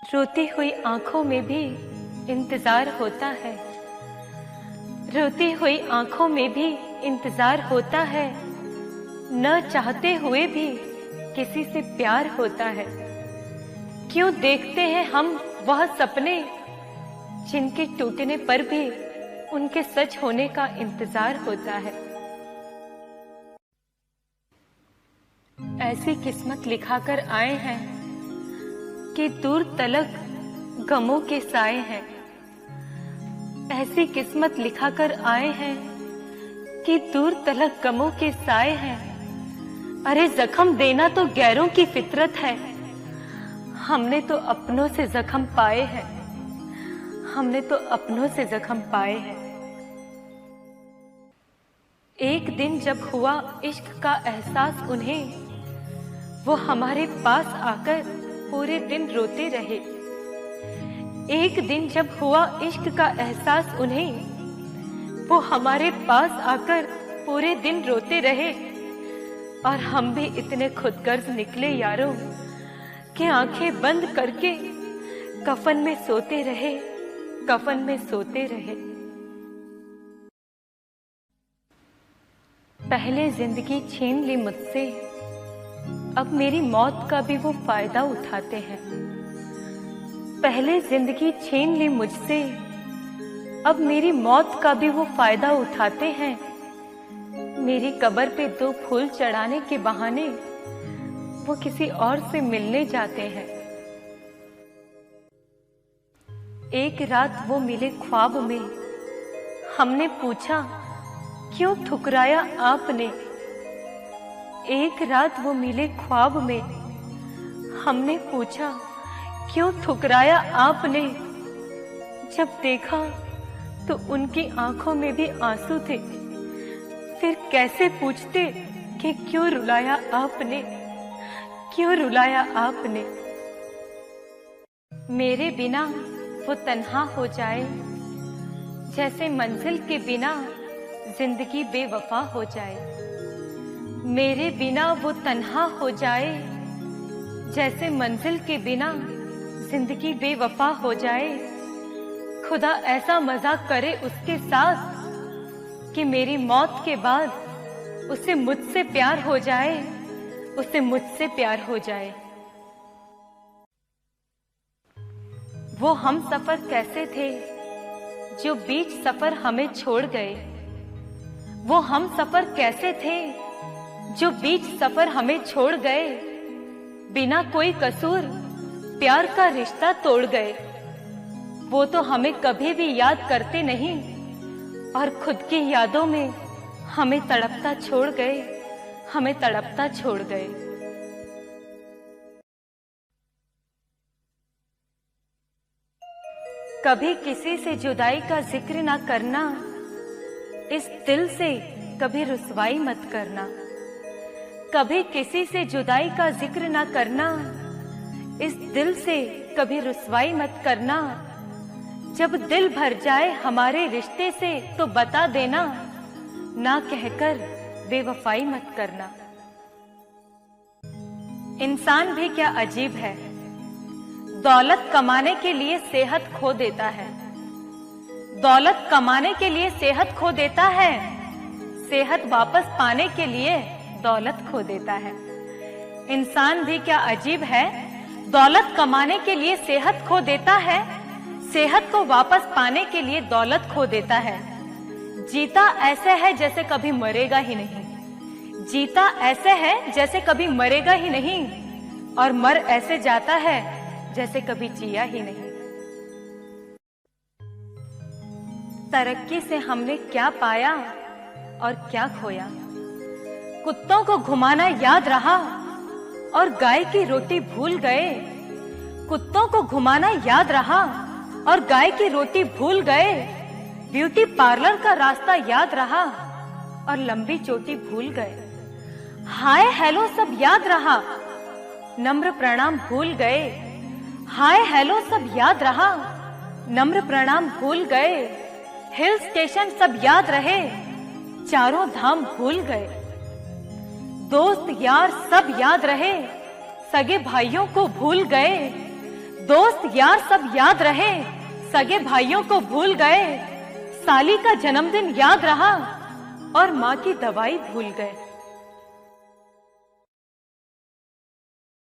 रोती हुई आंखों में भी इंतजार होता है, रोती हुई आंखों में भी इंतजार होता है, न चाहते हुए भी किसी से प्यार होता है। क्यों देखते हैं हम वह सपने जिनके टूटने पर भी उनके सच होने का इंतजार होता है। ऐसी किस्मत लिखाकर आए हैं कि दूर तलक गमों के साए हैं। ऐसी किस्मत लिखाकर आए हैं कि दूर तलक गमों के साए हैं। अरे जख्म देना तो गैरों की फितरत है, हमने तो अपनों से जख्म पाए हैं, हमने तो अपनों से जख्म पाए हैं। एक दिन जब हुआ इश्क का एहसास उन्हें, वो हमारे पास आकर पूरे दिन रोते रहे। एक दिन जब हुआ इश्क का एहसास उन्हें, वो हमारे पास आकर पूरे दिन रोते रहे। और हम भी इतने खुदगर्ज निकले यारों कि आंखें बंद करके कफन में सोते रहे, कफन में सोते रहे। पहले जिंदगी छीन ली मुझसे, अब मेरी मौत का भी वो फायदा उठाते हैं। पहले जिंदगी छीन ली मुझसे, अब मेरी मौत का भी वो फायदा उठाते हैं। मेरी कब्र पे 2 फूल चढ़ाने के बहाने वो किसी और से मिलने जाते हैं। एक रात वो मिले ख्वाब में, हमने पूछा क्यों ठुकराया आपने। एक रात वो मिले ख्वाब में, हमने पूछा क्यों ठुकराया आपने। जब देखा तो उनकी आंखों में भी आंसू थे, फिर कैसे पूछते कि क्यों रुलाया आपने, क्यों रुलाया आपने। मेरे बिना वो तन्हा हो जाए, जैसे मंजिल के बिना जिंदगी बेवफा हो जाए। मेरे बिना वो तन्हा हो जाए, जैसे मंजिल के बिना जिंदगी बेवफा हो जाए। खुदा ऐसा मजाक करे उसके साथ कि मेरी मौत के बाद उसे मुझसे प्यार हो जाए, उसे मुझसे प्यार हो जाए। वो हम सफर कैसे थे जो बीच सफर हमें छोड़ गए। वो हम सफर कैसे थे जो बीच सफर हमें छोड़ गए। बिना कोई कसूर प्यार का रिश्ता तोड़ गए। वो तो हमें कभी भी याद करते नहीं और खुद की यादों में हमें तड़पता छोड़ गए, हमें तड़पता छोड़ गए। कभी किसी से जुदाई का जिक्र ना करना, इस दिल से कभी रुसवाई मत करना। कभी किसी से जुदाई का जिक्र ना करना, इस दिल से कभी रुसवाई मत करना। जब दिल भर जाए हमारे रिश्ते से तो बता देना, ना कहकर बेवफाई मत करना। इंसान भी क्या अजीब है, दौलत कमाने के लिए सेहत खो देता है। दौलत कमाने के लिए सेहत खो देता है, सेहत वापस पाने के लिए दौलत खो देता है। इंसान भी क्या अजीब है, दौलत कमाने के लिए सेहत खो देता है, सेहत को वापस पाने के लिए दौलत खो देता है। जीता ऐसे है जैसे कभी मरेगा ही नहीं, जीता ऐसे है जैसे कभी मरेगा ही नहीं, और मर ऐसे जाता है जैसे कभी जिया ही नहीं। तरक्की से हमने क्या पाया और क्या खोया। कुत्तों को घुमाना याद रहा और गाय की रोटी भूल गए। कुत्तों को घुमाना याद रहा और गाय की रोटी भूल गए। ब्यूटी पार्लर का रास्ता याद रहा और लंबी चोटी भूल गए। हाय हेलो सब याद रहा, नम्र प्रणाम भूल गए। हाय हेलो सब याद रहा, नम्र प्रणाम भूल गए। हिल स्टेशन सब याद रहे, चारों धाम भूल गए। दोस्त यार सब याद रहे, सगे भाइयों को भूल गए। दोस्त यार सब याद रहे, सगे भाइयों को भूल गए, साली का जन्मदिन याद रहा और माँ की दवाई भूल गए।